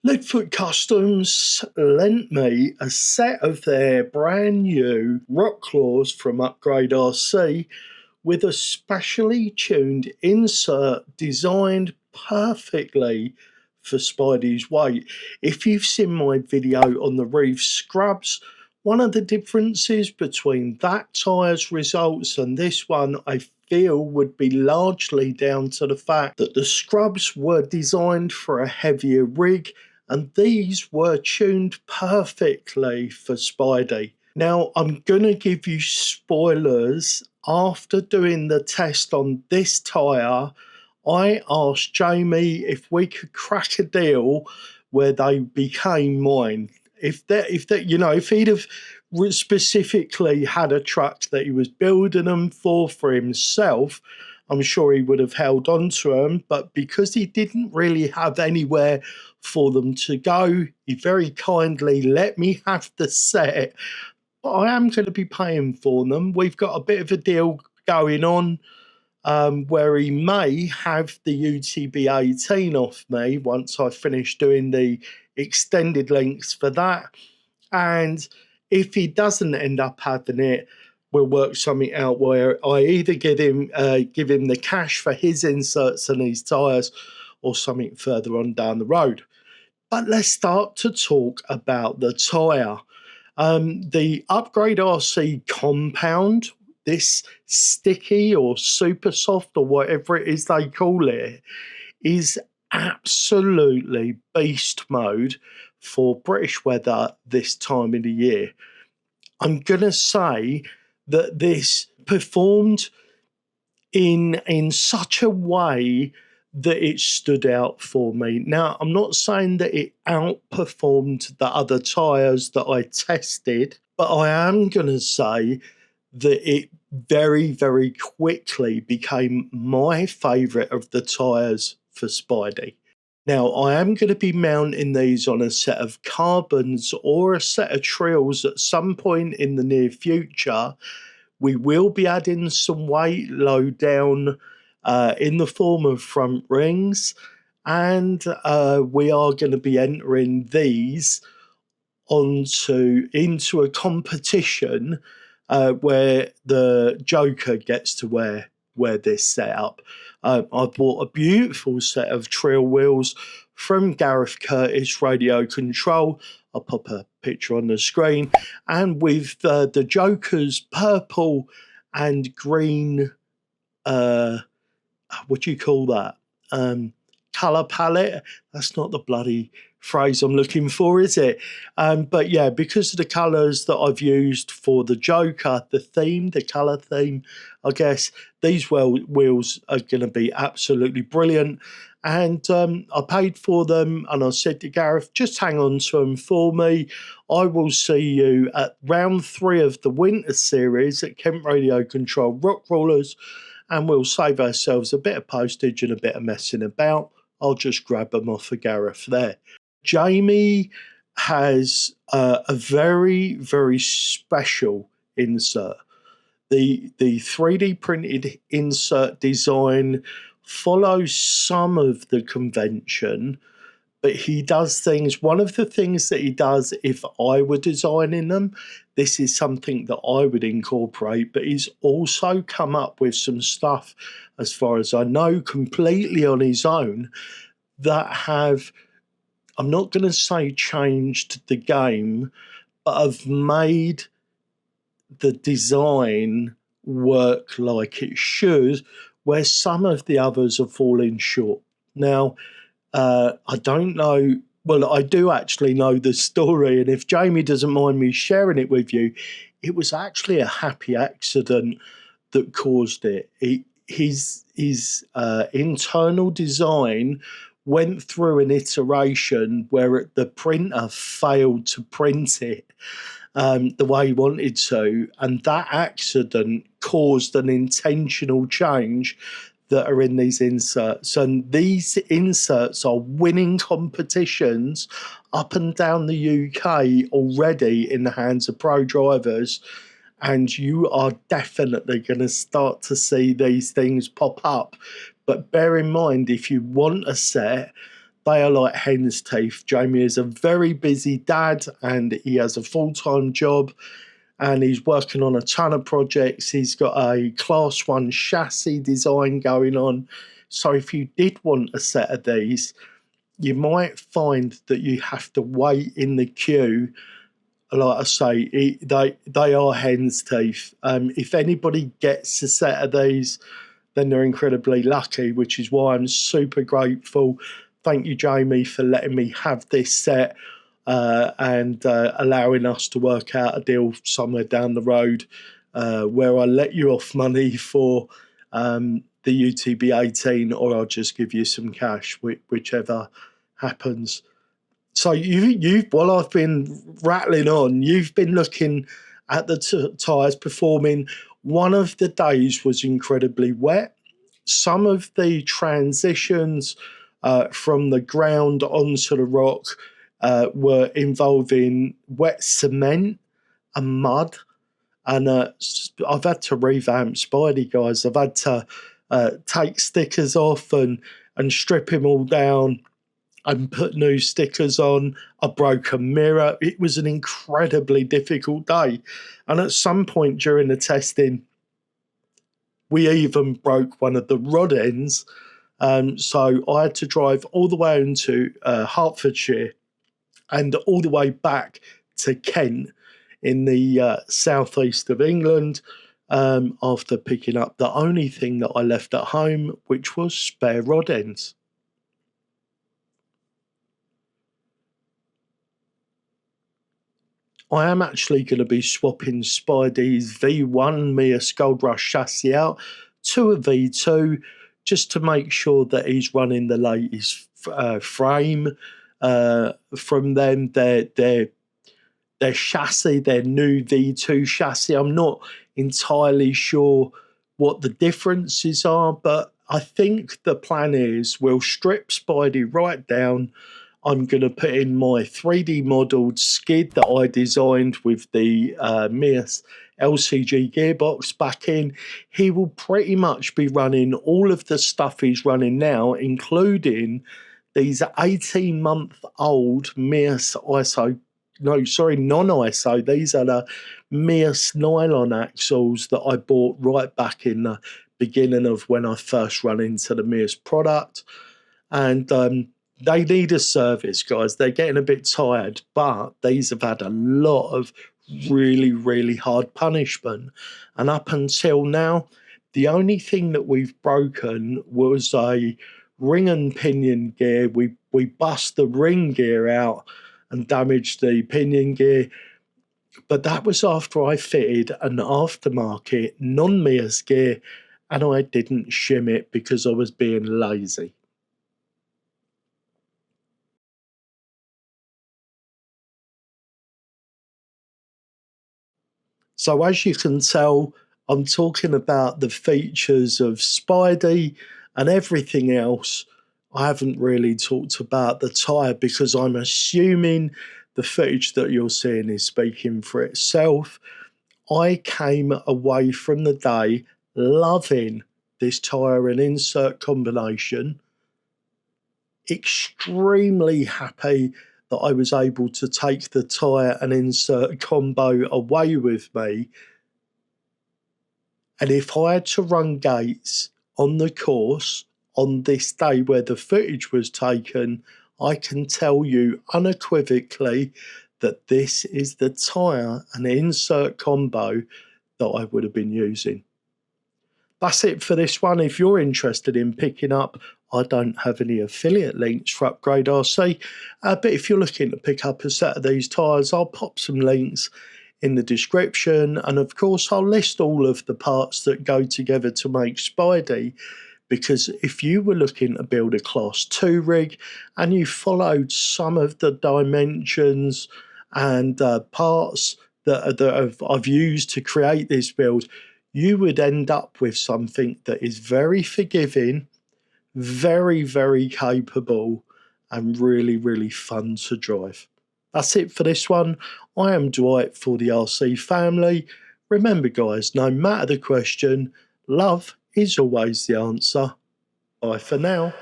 Leadfoot Customs lent me a set of their brand new rock claws from Upgrade RC with a specially tuned insert designed perfectly for Spidey's weight. If you've seen my video on the reef scrubs, one of the differences between that tyre's results and this one, I feel, would be largely down to the fact that the scrubs were designed for a heavier rig and these were tuned perfectly for Spidey. Now, I'm going to give you spoilers. After doing the test on this tyre, I asked Jamie if we could crack a deal where they became mine. If he'd have specifically had a truck that he was building them for himself, I'm sure he would have held on to them. But because he didn't really have anywhere for them to go, he very kindly let me have the set. But I am going to be paying for them. We've got a bit of a deal going on where he may have the UTB 18 off me once I finish doing the extended links for that. And if he doesn't end up having it, we'll work something out where I either give him the cash for his inserts and his tyres or something further on down the road. But let's start to talk about the tyre. The Upgrade RC compound, this sticky or super soft or whatever it is they call it, is absolutely beast mode for British weather this time of the year. I'm going to say that this performed in such a way that it stood out for me. Now, I'm not saying that it outperformed the other tyres that I tested, but I am going to say that it very, very quickly became my favourite of the tyres for Spidey. Now, I am going to be mounting these on a set of carbons or a set of trills at some point in the near future. We will be adding some weight low down in the form of front rings, and we are going to be entering these into a competition where the Joker gets to wear this setup. I bought a beautiful set of trail wheels from Gareth Curtis Radio Control. I'll pop a picture on the screen. And with the Joker's purple and green, what do you call that? Colour palette. That's not the bloody phrase I'm looking for, is it? But yeah, because of the colours that I've used for the Joker, the colour theme, I guess, these wheels are going to be absolutely brilliant. And I paid for them, and I said to Gareth, just hang on to them for me. I will see you at round 3 of the winter series at Kent Radio Control Rock Rollers, and we'll save ourselves a bit of postage and a bit of messing about. I'll just grab them off of Gareth there. Jamie has a very, very special insert. The 3D printed insert design follows some of the convention, but he does things. One of the things that he does, if I were designing them, this is something that I would incorporate, but he's also come up with some stuff, as far as I know, completely on his own that have, I'm not going to say changed the game, but have made the design work like it should, where some of the others are falling short. Now, I don't know, well, I do actually know the story, and if Jamie doesn't mind me sharing it with you, it was actually a happy accident that caused it. His internal design went through an iteration where the printer failed to print it the way he wanted to, and that accident caused an intentional change that are in these inserts. And these inserts are winning competitions up and down the UK already in the hands of pro drivers, and you are definitely going to start to see these things pop up. But bear in mind, if you want a set they are like hen's teeth. Jamie is a very busy dad and he has a full-time job and he's working on a ton of projects. He's got a Class 1 chassis design going on. So if you did want a set of these, you might find that you have to wait in the queue. Like I say, they are hen's teeth. If anybody gets a set of these, then they're incredibly lucky, which is why I'm super grateful. Thank you, Jamie, for letting me have this set and allowing us to work out a deal somewhere down the road where I let you off money for the UTB 18, or I'll just give you some cash, whichever happens. So you while I've been rattling on, you've been looking at the tyres performing. One of the days was incredibly wet. Some of the transitions from the ground onto the rock were involving wet cement and mud. And I've had to revamp Spidey, guys. I've had to take stickers off and strip him all down and put new stickers on. I broke a mirror. It was an incredibly difficult day. And at some point during the testing, we even broke one of the rod ends. So I had to drive all the way into Hertfordshire and all the way back to Kent in the southeast of England after picking up the only thing that I left at home, which was spare rod ends. I am actually going to be swapping Spidey's V1 Mias Gold Rush chassis out to a V2 just to make sure that he's running the latest frame from them. Their chassis, their new V2 chassis, I'm not entirely sure what the differences are, but I think the plan is we'll strip Spidey right down. I'm going to put in my 3D modelled skid that I designed with the Mias LCG gearbox back in. He will pretty much be running all of the stuff he's running now, including these 18-month-old Mias ISO. No, sorry, non-ISO. These are the Mias nylon axles that I bought right back in the beginning of when I first run into the Mias product. And they need a service, guys. They're getting a bit tired, but these have had a lot of really, really hard punishment. And up until now, the only thing that we've broken was a ring and pinion gear. We bust the ring gear out and damaged the pinion gear. But that was after I fitted an aftermarket non-Mias gear and I didn't shim it because I was being lazy. So as you can tell, I'm talking about the features of Spidey and everything else. I haven't really talked about the tyre because I'm assuming the footage that you're seeing is speaking for itself. I came away from the day loving this tyre and insert combination. Extremely happy that I was able to take the tyre and insert combo away with me. And if I had to run gates on the course on this day where the footage was taken, I can tell you unequivocally that this is the tyre and insert combo that I would have been using. That's it for this one. If you're interested in picking up, I don't have any affiliate links for Upgrade RC, but if you're looking to pick up a set of these tyres, I'll pop some links in the description, and of course I'll list all of the parts that go together to make Spidey, because if you were looking to build a Class 2 rig and you followed some of the dimensions and parts that I've used to create this build, you would end up with something that is very forgiving, very, very capable, and really, really fun to drive. That's it for this one. I am Dwight for the RC family. Remember, guys, no matter the question, love is always the answer. Bye for now.